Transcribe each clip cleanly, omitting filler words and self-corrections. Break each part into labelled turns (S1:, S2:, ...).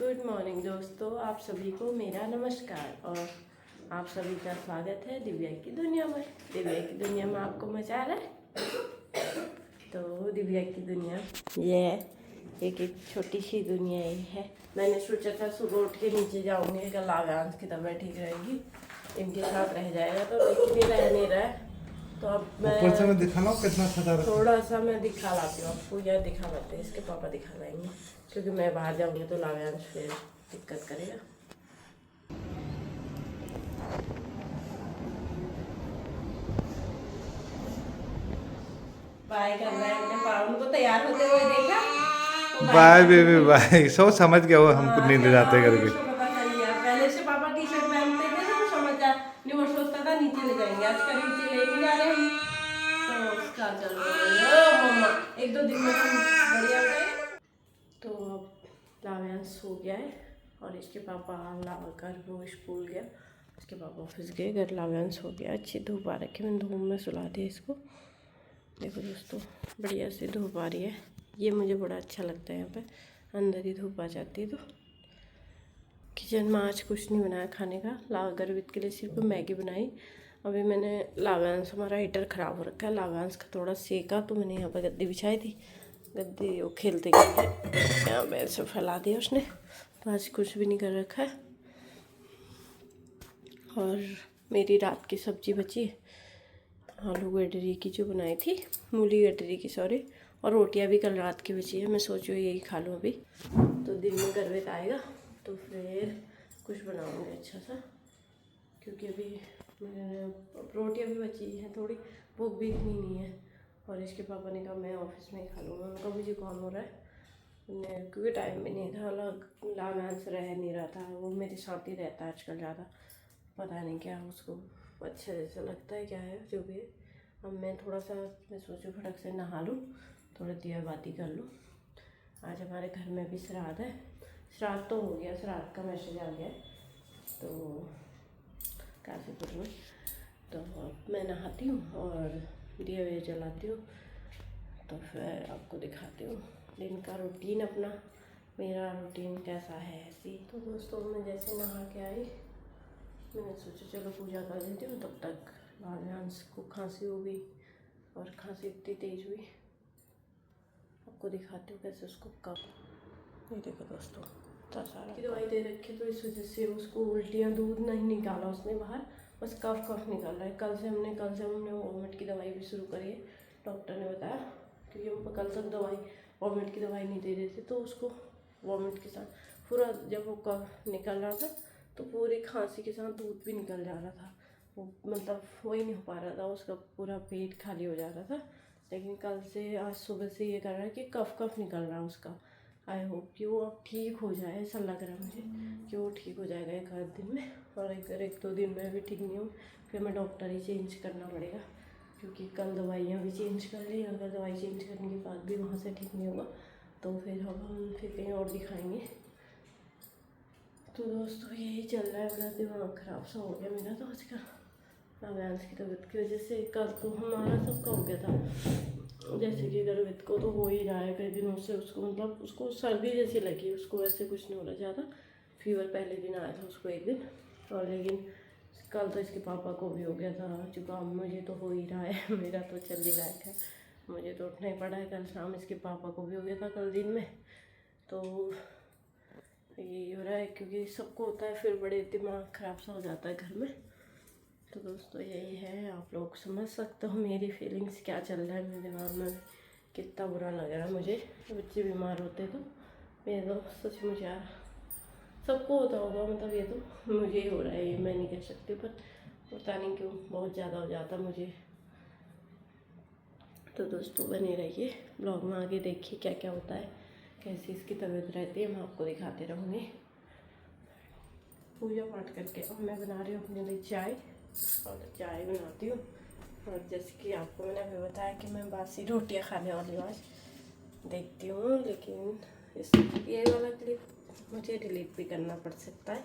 S1: Good morning दोस्तों, आप सभी को मेरा नमस्कार और आप सभी का स्वागत है दिव्या की दुनिया में। दिव्या की दुनिया में आपको मजा आ रहा है। तो दिव्या की दुनिया ये है, एक छोटी सी दुनिया ही है। मैंने सोचा था सुबह उठ के नीचे जाऊंगी, कल आव्यांश की तबीयत ठीक रहेगी, इनके साथ रह जाएगा, तो लेकिन ये रह नहीं रहा है। तो अब
S2: ऊपर से मैं
S1: मैं
S2: दिखा लाऊं कितना सजा रखा है।
S1: थोड़ा सा मैं दिखा लाती हूँ आपको, या दिखा लाते हैं, इसके पापा दिखा लाएंगे, क्योंकि मैं बाहर जाऊंगी तो लाव्यांश फिर दिक्कत करेगा। बाय कर रहे हैं अपने पाउन को, तैयार होते हुए देखा तो
S2: बाय बेबी बाय। सोच समझ गया वो हमको नींद जाते करके।
S1: उसको पता चल गया। पहले से पापा टी शर्ट पहनते थे तो समझ जा नहीं, वो सोचता था नीचे ले जाएंगे, आजकल नीचे ले नहीं जा रहे हम। तो उसका चल रहा है मम्मा, एक दो दिन में हम बढ़िया हो जाएंगे। तो अब लाव्यांश सो गया है और इसके पापा लाकर वो स्कूल गया, इसके पापा ऑफिस गए, घर लाव्यांश हो गया। अच्छी धूप आ रखी, मैंने धूप में सुला दिया इसको। देखो दोस्तों, बढ़िया से धूप आ रही है, ये मुझे बड़ा अच्छा लगता है। यहाँ पे अंदर ही धूप आ जाती है। तो किचन में आज कुछ नहीं बनाया खाने का, गर्वित के लिए सिर्फ मैगी बनाई। अभी मैंने लाव्यांश, हमारा हीटर ख़राब हो रखा है, लाव्यांश का थोड़ा सेका, तो मैंने यहाँ पर गद्दी बिछाई थी। गद्दी वो खेलते खेलते यहाँ पे ऐसे फैला दिया उसने, तो आज कुछ भी नहीं कर रखा है। और मेरी रात की सब्जी बची है, आलू गडरी की जो बनाई थी, मूली गडरी की सॉरी, और रोटियां भी कल रात की बची है। मैं सोचूँ यही खा लूँ अभी, तो दिन में गर्वित आएगा तो फिर कुछ बनाऊँगी अच्छा सा, क्योंकि अभी रोटियां भी बची हैं, थोड़ी भूख भी इतनी नहीं है। और इसके पापा ने कहा मैं ऑफिस में ही खा लूँगा, उनका मुझे कौन हो रहा है, क्योंकि टाइम भी नहीं था। अलग लाव्यांश रह नहीं रहा था, वो मेरे साथ ही रहता है आजकल ज़्यादा, पता नहीं क्या उसको अच्छा जैसा लगता है, क्या है जो भी है। अब मैं थोड़ा सा, मैं सोचूं फटक से नहा लूँ, थोड़ी दिया बाती कर लूँ। आज हमारे घर में भी श्राद्ध है, श्राद्ध तो हो गया, श्राद्ध का मैसेज आ गया है तो काशीपुर में। तो मैं नहाती हूँ और दिया वे जलाती हूँ, तो फिर आपको दिखाती हूँ दिन का रूटीन अपना, मेरा रूटीन कैसा है ऐसी। तो दोस्तों, मैं जैसे नहा के आई, मैंने सोचा चलो पूजा कर लेती हूँ, तब तक लाव्यांश को खांसी हो गई, और खांसी इतनी तेज हुई, आपको दिखाती हूँ कैसे उसको कफ। ये देखो दोस्तों, इतना सारा की दवाई दे रखी, तो इस वजह से उसको उल्टियाँ, दूध नहीं निकाला उसने बाहर, बस कफ निकाल रहा है। कल से हमने वॉमिट की दवाई भी शुरू करी है, डॉक्टर ने बताया, क्योंकि हम कल तक वॉमिट की दवाई नहीं दे रहे थे, तो उसको वॉमिट के साथ पूरा, जब वो कफ निकल रहा था तो पूरी खांसी के साथ दूध भी निकल जा रहा था। वो मतलब हो ही नहीं हो पा रहा था, उसका पूरा पेट खाली हो जा रहा था। लेकिन कल से, आज सुबह से ये कर रहा है कि कफ निकल रहा है उसका। आई होप कि वो अब ठीक हो जाए, ऐसा लग रहा है मुझे कि वो ठीक हो जाएगा एक आध दिन में। और अगर एक दो दिन में भी ठीक नहीं हो, फिर मैं डॉक्टर ही चेंज करना पड़ेगा, क्योंकि कल दवाइयाँ भी चेंज कर ली। अगर दवाई चेंज करने के बाद भी वहाँ से ठीक नहीं होगा, तो फिर हम फिर कहीं और दिखाएंगे। तो दोस्तों, यही चल रहा है, मेरा दिमाग ख़राब सा हो गया मेरा तो आजकल, लाव्यांश की तबीयत की वजह से। कल तो हमारा सबका हो गया था, जैसे कि गर्वित को तो हो ही रहा है कई दिनों से, उसको मतलब उसको सर्दी जैसी लगी, उसको वैसे कुछ नहीं हो रहा ज़्यादा। फीवर पहले दिन आया था उसको एक दिन, और लेकिन कल तो इसके पापा को भी हो गया था जुकाम। मुझे तो हो ही रहा है, मेरा तो चल ही लायक है, मुझे तो उठना ही पड़ा है। कल शाम इसके पापा को भी हो गया था कल दिन में। तो यही हो रहा है, क्योंकि सबको होता है, फिर बड़े दिमाग ख़राब सा हो जाता है घर में। तो दोस्तों, यही है, आप लोग समझ सकते हो मेरी फीलिंग्स क्या चल रहा है मेरे दिमाग में, कितना बुरा लग रहा है मुझे। बच्चे बीमार होते तो ये तो सचमुच यार सबको होता होगा, मतलब ये तो मुझे ही हो रहा है, ये मैं नहीं कह सकती, पर पता नहीं क्यों बहुत ज़्यादा हो जाता मुझे। तो दोस्तों, बने रहिए ब्लॉग में, आगे देखिए क्या क्या होता है, कैसी इसकी तबीयत रहती है, मैं आपको दिखाते रहूँगी। पूजा पाठ करके अब मैं बना रही हूँ अपने लिए चाय, और चाय बनाती हूँ। और जैसे कि आपको मैंने अभी बताया कि मैं बासी रोटियाँ खाने वाली हूँ आज, देखती हूँ। लेकिन इस ये वाला क्लिप मुझे डिलीट भी करना पड़ सकता है,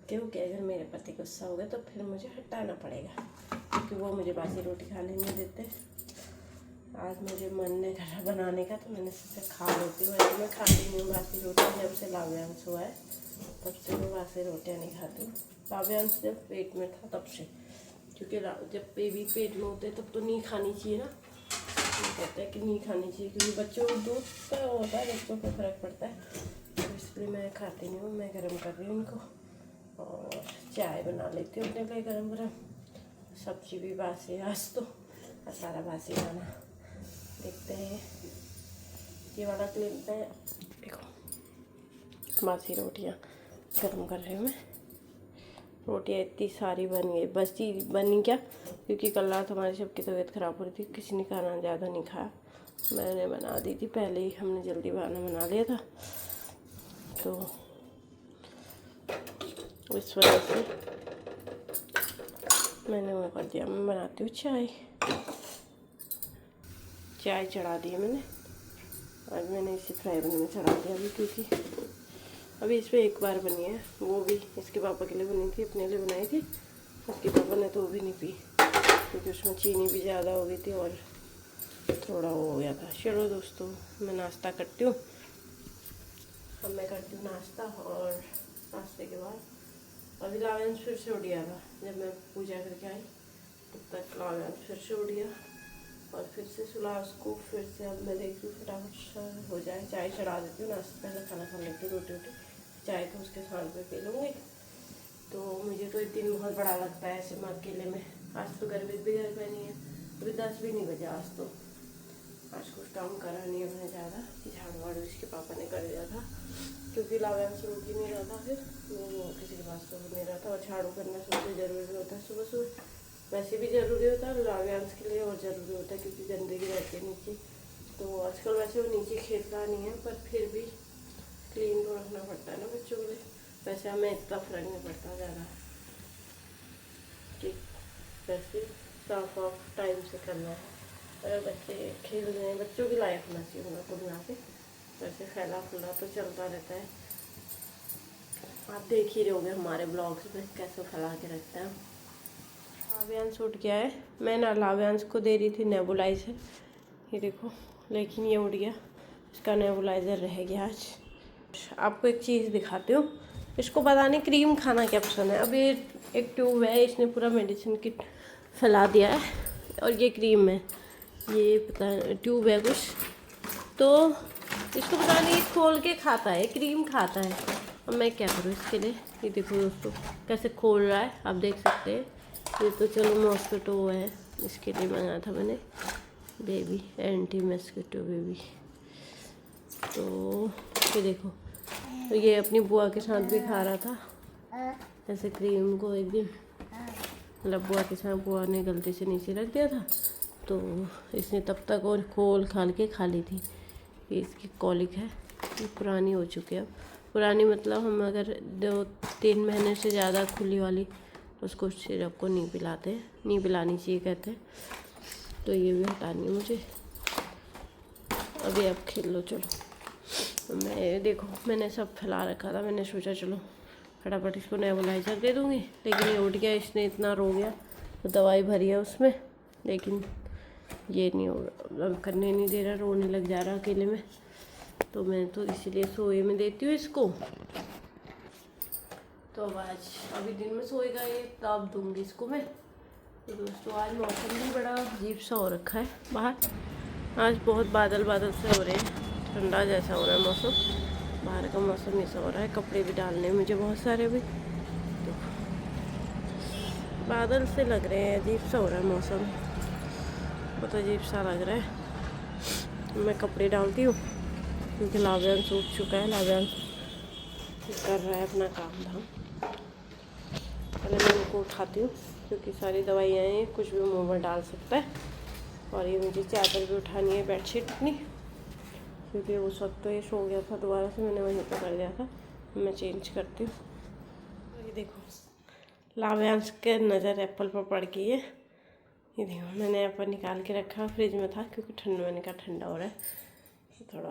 S1: क्योंकि अगर मेरे पति गुस्सा हो गया तो फिर मुझे हटाना पड़ेगा, क्योंकि वो मुझे बासी रोटी खाने नहीं देते। आज मुझे मन नहीं कर रहा बनाने का, तो मैंने सोचा खा लेती हूँ। वैसे मैं खाती नहीं हूँ बासी रोटियाँ, जब से लाव्यांश हुआ है तब से मैं बासी रोटियाँ नहीं खाती हूँ। लाव्यांश जब पेट में था तब से, क्योंकि जब बेबी पेट में होते तब तो नहीं खानी चाहिए ना, कहते हैं कि नहीं खानी चाहिए, क्योंकि बच्चों को दूध का होता है, बच्चों को फर्क पड़ता है, तो इसलिए मैं खाती नहीं हूँ। मैं गर्म कर रही हूँ उनको और चाय बना लेती हूँ अपने लिए गर्म गर्म। सब्जी भी बासी है आज तो, सारा बासी खाना। देखते हैं ये वाला क्लिप में, देखो बासी रोटियाँ गर्म कर रही हूँ मैं। रोटियाँ इतनी सारी बन गई, बची बनी क्या, क्योंकि कल रात हमारी सबकी तबीयत ख़राब हो रही थी, किसी ने खाना ज़्यादा नहीं खाया, मैंने बना दी थी पहले ही, हमने जल्दी खाना बना लिया था, तो इस वजह से मैंने वो कर दिया। मैं बनाती हूँ चाय चढ़ा दी है मैंने आज, मैंने इसी फ्राई पैन में चढ़ा दिया अभी, क्योंकि अभी इसमें एक बार बनी है, वो भी इसके पापा के लिए बनी थी, अपने लिए बनाई थी, उसके पापा ने तो वो भी नहीं पी, क्योंकि उसमें चीनी भी ज़्यादा हो गई थी और थोड़ा वो हो गया था। चलो दोस्तों, मैं नाश्ता करती हूँ, अब मैं करती हूँ नाश्ता, और नाश्ते के बाद अभी लाव्यांश फिर से उठ गया था, जब मैं पूजा करके आई तब तक लाव्यांश फिर से उठ गया और फिर से सुला उसको, फिर से अब मैं देखती हूँ फटाफट हो जाए, चाय चढ़ा देती हूँ, नाश्ते पहले खाना खा लेती हूँ, रोटी वोटी, चाय तो उसके साथ में पी लूँगी। तो मुझे तो एक दिन बहुत बड़ा लगता है ऐसे मैं अकेले में। आज तो गर्मी भी घर पे नहीं है, अभी 10 भी नहीं बजे आज कुछ काम करा नहीं है मैंने ज़्यादा, झाड़ू वाड़ू इसके पापा ने कर दिया था, क्योंकि लाव्यांश रुक ही नहीं रहा था, फिर वो किसी के पास तो नहीं रहा था, और झाड़ू करना सबसे ज़रूरी होता है सुबह सुबह, वैसे भी ज़रूरी होता है, लाव्यांश के लिए और ज़रूरी होता है, क्योंकि गंदगी रहती है नीचे। तो आजकल वैसे वो नीचे खेलता नहीं है, पर फिर भी क्लीन तो रखना पड़ता है ना बच्चों के लिए। वैसे हमें इतना फ़र्क नहीं पड़ता ज़्यादा, कि वैसे साफ ऑफ टाइम से करना है। अगर बच्चे खेल रहे हैं, बच्चों की लाइफ होना चाहिए होगा कुल मिला के, वैसे फैला फूला तो चलता रहता है। आप देख ही रहे होगे हमारे ब्लॉग्स में कैसे फैला के रखते हैं। लाव्यांश उठ गया है, मैं ना लाव्यांश को दे रही थी नेबुलाइज़र, ये देखो, लेकिन ये उठ गया, इसका नेबुलाइज़र रह गया आज। आपको एक चीज़ दिखाती हूँ, इसको पता नहीं क्रीम खाना क्या पसंद है। अब ये एक ट्यूब है, इसने पूरा मेडिसिन किट फैला दिया है, और ये क्रीम है, ये पता ट्यूब है कुछ, तो इसको पता नहीं खोल के खाता है, क्रीम खाता है। अब मैं क्या करूँ इसके लिए, ये देखो दोस्तों कैसे खोल रहा है, आप देख सकते हैं। ये तो चलो मॉस्किटो है, इसके लिए मंगाया था मैंने, बेबी एंटी मॉस्किटो बेबी। तो ये देखो, तो ये अपनी बुआ के साथ भी खा रहा था ऐसे क्रीम को, एक दिन मतलब बुआ के साथ, बुआ ने गलती से नीचे रख दिया था, तो इसने तब तक और खोल खाल के खा ली थी। ये इसकी कॉलिक है, ये पुरानी हो चुकी है। अब पुरानी मतलब हम अगर 2-3 महीने से ज़्यादा खुली वाली, उसको सिरप को नहीं पिलाते, नहीं पिलानी चाहिए कहते हैं, तो ये भी हटानी है मुझे। अभी आप खेल लो, चलो। मैं देखो मैंने सब फैला रखा था, मैंने सोचा चलो फटाफट इसको नेबुलाइज़र दे दूँगी, लेकिन ये उठ गया, इसने इतना रो गया, तो दवाई भरी है उसमें, लेकिन ये नहीं होगा, अब करने नहीं दे रहा, रोने लग जा रहा अकेले में, तो मैं तो इसीलिए सोए में देती हूँ इसको। तो अब आज अभी दिन में सोएगा ये, तब दूँगी इसको मैं। तो दोस्तों आज मौसम भी बड़ा अजीब सा हो रखा है बाहर, आज बहुत बादल बादल से हो रहे हैं, ठंडा जैसा हो रहा है मौसम, बाहर का मौसम ऐसा हो रहा है। कपड़े भी डालने हैं मुझे बहुत सारे अभी, देखो बादल से लग रहे हैं, अजीब सा हो रहा है मौसम, बहुत अजीब सा लग रहा है। मैं कपड़े डालती हूँ, क्योंकि लाव्यांश उठ चुका है, लाव्यांश कर रहा है अपना काम धाम। पहले मैं उनको उठाती हूँ, क्योंकि सारी दवाइयाँ हैं, कुछ भी मुँह में डाल सकता है। और ये मुझे चादर भी उठानी है, बेडशीट अपनी, क्योंकि वो सब तो ये सो गया था, दोबारा से मैंने वहीं पर कर दिया था, मैं चेंज करती हूँ। ये देखो लाव्यांश के नज़र एप्पल पर पड़ गई है, ये देखो मैंने एप्पल निकाल के रखा, फ्रिज में था, क्योंकि ठंड, मैंने कहा ठंडा हो रहा है, थोड़ा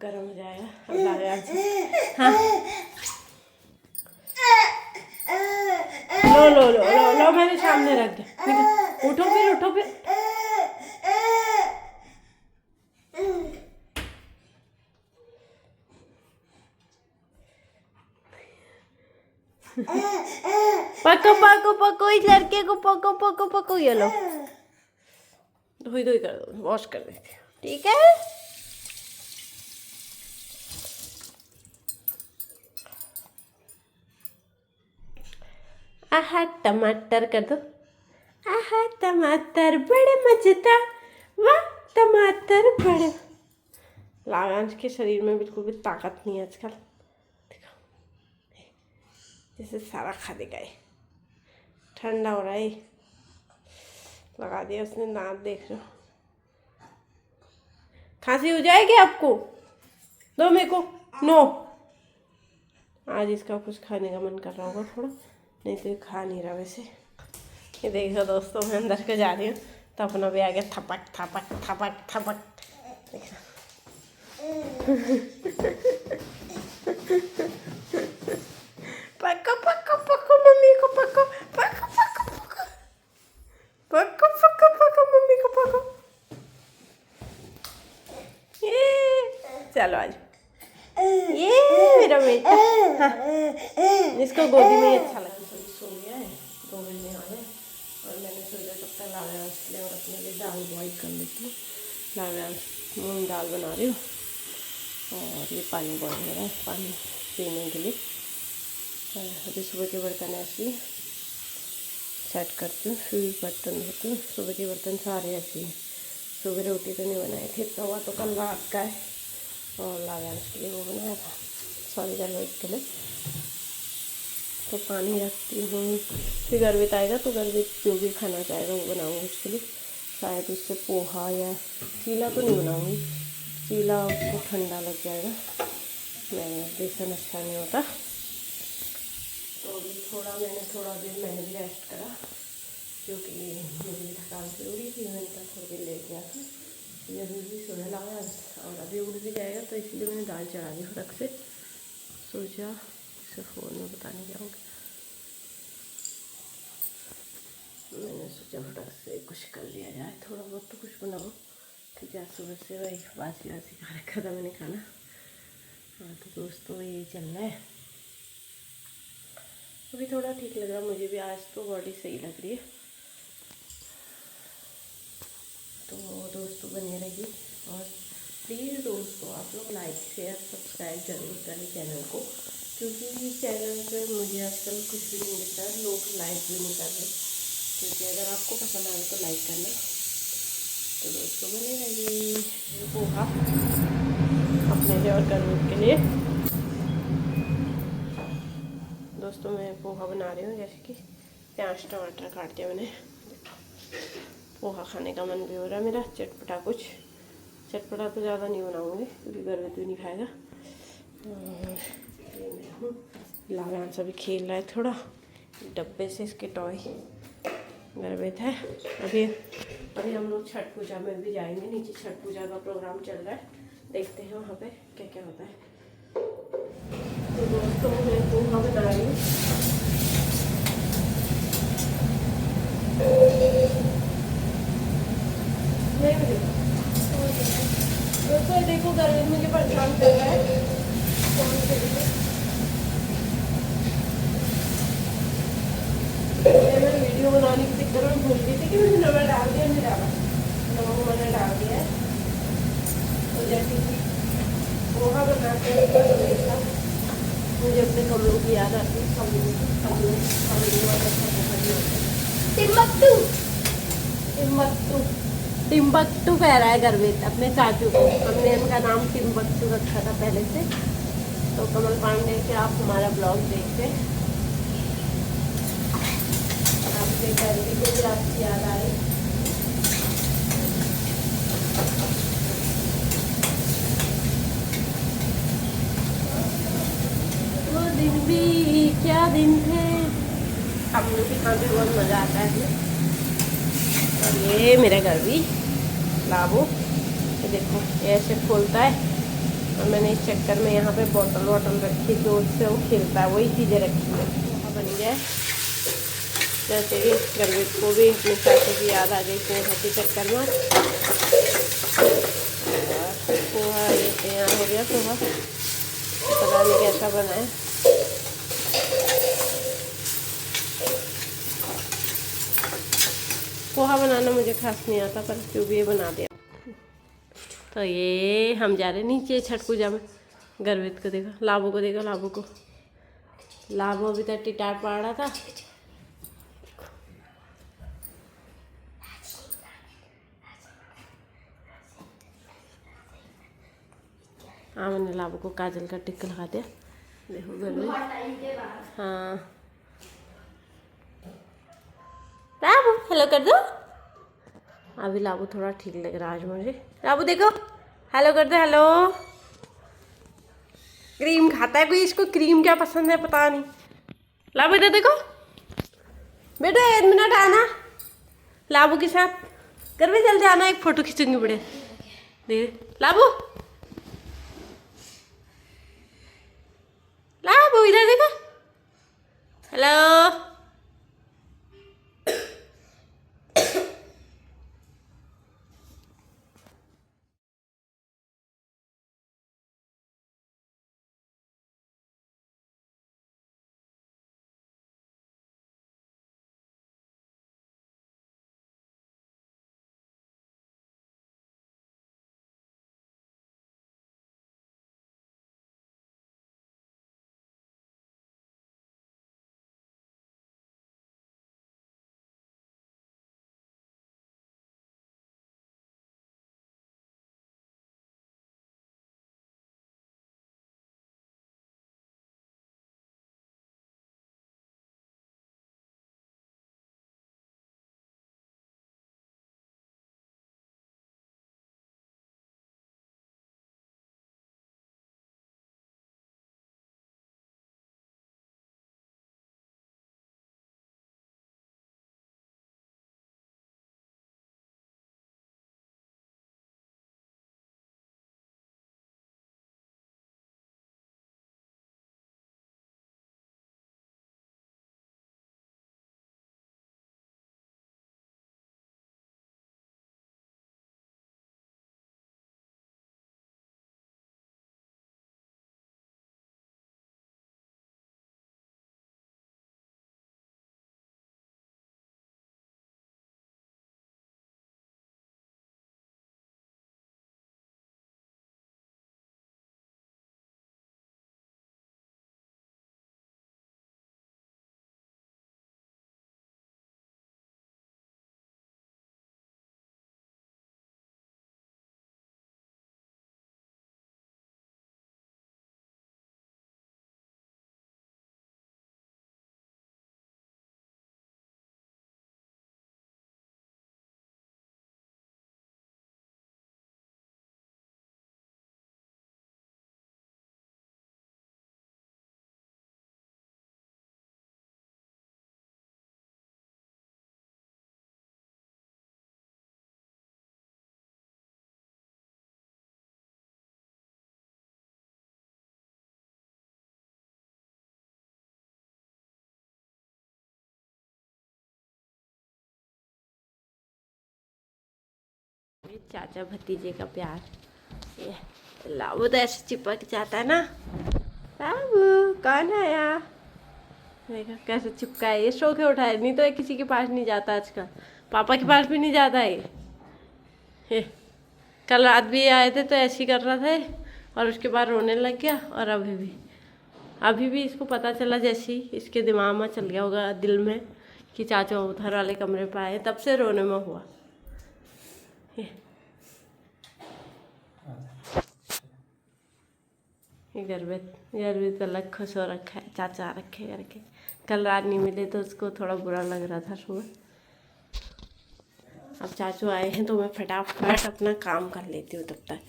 S1: गर्म हो जाएगा। अब लाव्यांश, हाँ लो लो लो लो लो, मैंने सामने रख दिया, उठो फिर, उठो फिर, पको पको पको, इस लड़के को पको पको पको। ये लो, धोई धोई कर दो, वॉश कर देती हूँ, ठीक है। आहा टमाटर कर दो, आहा टमाटर बड़े मजेदार, वाह टमाटर बड़े। लागांश के शरीर में बिल्कुल भी ताकत नहीं है आजकल, देखो जैसे सारा खा देगा ये। ठंडा हो रहा है, लगा दिया उसने दांत, देख रहे हो। खांसी हो जाएगी आपको, दो मेरे को। नो, आज इसका कुछ खाने का मन कर रहा होगा थोड़ा, नहीं तो ये खा नहीं रहा वैसे। ये देखो दोस्तों, मैं अंदर के जा रही हूँ तो अपना भी आ गया थपक थपक थपक थपक। पको पको पको मम्मी को पको, पको पको पको, पको पको पको मम्मी को पको। ये चलो आज, ये मेरा बेटा। हाँ, इसको गोदी में अच्छा लगा। सो गया है, 2 बजे आ गए और मैंने सोचा तब तक लाव्यांश के लिए और अपने लिए दाल बॉईल कर लेती हूँ। लाव्यांश मूंग दाल बना रही हूँ और ये पानी बॉईल हो रहा है पानी पीने के लिए। अभी सुबह के बर्तन ऐसे ही सेट करती हूँ, फिर बर्तन धोती हूँ। सुबह के बर्तन सारे ऐसे ही, सुबह रोटी तो नहीं बनाई थी, तवा तो कल रात का है और लाव्यांश के लिए वो बनाया था, सॉरी गर्वित के लिए। तो पानी रखती हूँ, फिर गर्वित आएगा तो गर्वित जो भी खाना चाहेगा वो बनाऊँगी उसके लिए। शायद उससे पोहा या चीला तो नहीं बनाऊँगी, चीला उसको ठंडा लग जाएगा, मैं बेसन अच्छा नहीं होता। तो अभी थोड़ा देर मैंने भी रेस्ट करा, क्योंकि मुझे भी थकान सी हो रही थी। मैंने कहा थोड़ी देर लेट गया था, जरूर भी सोने लगा और अभी उड़ भी जाएगा, तो इसलिए मैंने दाल चढ़ा दी फटक से। सोचा इसे फ़ोन में बताने जाऊँगी, मैंने सोचा फटक से कुछ कर लिया जाए, थोड़ा बहुत तो कुछ बनाऊँ, क्योंकि आज सुबह से वही बासी खा रखा था मैंने खाना। हाँ तो दोस्तों यही चल रहा है, अभी थोड़ा ठीक लग रहा मुझे भी, आज तो बॉडी सही लग रही है। तो दोस्तों बने रहिए और प्लीज़ दोस्तों आप लोग लाइक शेयर सब्सक्राइब जरूर करें चैनल को, क्योंकि चैनल पे मुझे आजकल कुछ भी नहीं दिखता है, लोग लाइक भी नहीं कर रहे। क्योंकि अगर आपको पसंद आए तो लाइक करना। तो दोस्तों बने रहिए। पोहा अपने लिए और गर्मी के लिए दोस्तों मैं पोहा बना रही हूँ, जैसे कि प्याज टमाटर काट दिया मैंने। पोहा खाने का मन भी हो रहा है मेरा, चटपटा कुछ। चटपटा तो ज़्यादा नहीं बनाऊँगी क्योंकि गर्वित भी नहीं खाएगा। लाव्यांश अभी खेल रहा है थोड़ा, डब्बे से इसके टॉय गर्वित है। अभी हम लोग छठ पूजा में भी जाएंगे, नीचे छठ पूजा का प्रोग्राम चल रहा है, देखते हैं वहाँ पे क्या क्या होता है। तो दोस्तों मैं पोहा बना रही हूँ, दोस्तों देखो गर्मी मुझे परेशान कर रहा है। मैं वीडियो बनाने के चक्कर में भूल गई थी कि मैंने नमक डाल दिया, नहीं डाला, नमक मैंने डाल दिया है। तो जैसे कि पोहा बनाते हैं मुझे अपने कमरों की याद आती है। टिम्बकटू टिम्बकटू टिम्बकटू कह रहा है गर्वित अपने चाचू को, हमने इनका नाम टिम्बकटू रखा था पहले से। तो कमल पांडे के आप हमारा ब्लॉग देखते, आपके गर्वी को भी आपकी याद आ रही। वो दिन भी क्या दिन थे, हम लोग के यहाँ भी बहुत मज़ा आता है। और ये मेरा गर्वी लाबू, ये देखो ये ऐसे खोलता है, और मैंने इस चक्कर में यहाँ पे बोतल वॉटल रखी तो उससे वो खेलता है, वही चीज़ें रखी है। पोहा बन गया, जैसे कि गर्वी को भी अपने चाचू की याद आ गई पोहा के चक्कर में। पोहा ये तैयार हो गया, पोहा पता नहीं कैसा बना है। पोहा बनाना मुझे खास नहीं आता, पर जो भी ये बना दिया। तो ये हम जा रहे नीचे छठ पूजा में। गर्वित को देखो, लाबू को देखो, लाबू को। लाबू अभी तक टिटार पड़ रहा था। हाँ, मैंने लाबू को काजल का टिक लगा दिया। देखो गर्वित। हाँ लाबू हेलो कर दो। अभी लाबू थोड़ा ठीक लग रहा है आज मुझे। लाबू देखो, हेलो कर दो, हेलो। क्रीम खाता है कोई, इसको क्रीम क्या पसंद है पता नहीं। लाबू इधर देखो बेटा, 1 मिनट आना लाबू के साथ। घर में जल्दी आना, एक फोटो खींचूंगी बड़े। देख लाबू, लाबू इधर देखो, हेलो। चाचा भतीजे का प्यार। ये लाबू तो ऐसे चिपक जाता है ना। लाबू कौन आया, देखा कैसे चिपका है। ये शौक है उठाए, नहीं तो ये किसी के पास नहीं जाता आजकल। पापा के पास भी नहीं जाता है ये। कल रात भी आए थे तो ऐसे ही कर रहा था, और उसके बाद रोने लग गया। और अभी भी इसको पता चला, जैसे ही इसके दिमाग में चल गया होगा, दिल में, कि चाचा उधर वाले कमरे पर आए, तब से रोने में हुआ। ये गर्वित अलग खुश हो रखा है, चाचा रखे करके। कल रात नहीं मिले तो उसको थोड़ा बुरा लग रहा था सुबह। अब चाचू आए हैं तो मैं फटाफट अपना काम कर लेती हूँ तब तक।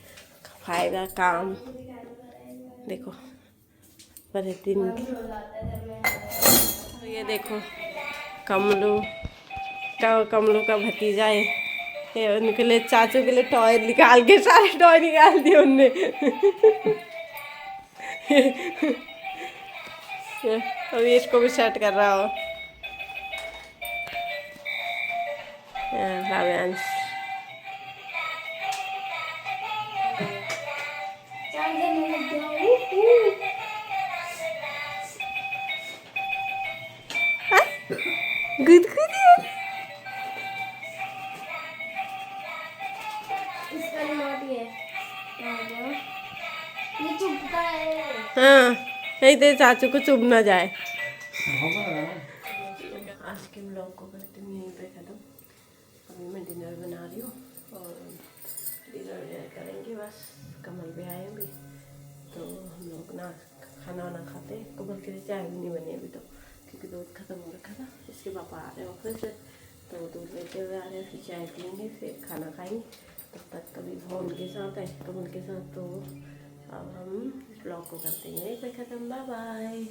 S1: फायदा काम देखो पर दिन। तो ये देखो कमलू का भतीजा है। ये उनके लिए, चाचू के लिए टॉय निकाल के, सारे टॉय निकाल दिए उनने। अभी इसको भी सेट कर रहा हो भाव्यांश। गुदगुदी हाँ नहीं तो चाचू को चुभ ना जाए। आज के ब्लॉग को करते हैं यहीं पे खत्म। अभी मैं डिनर बना रही हूँ और डिनर करेंगे बस। कमल भी आए अभी तो हम लोग ना खाना वाना खाते हैं। कमल के लिए चाय भी नहीं बनी अभी तो, क्योंकि दूध खत्म हो रखा था। इसके पापा आ रहे हैं ऑफिस से तो दूध लेते हुए आ रहे हैं, फिर चाय पियेंगे, फिर खाना खाएंगे। तब तक कभी भवन के साथ है, कमल के साथ। तो अब हम ब्लॉग को करते हैं यहीं पे खत्म। Bye bye.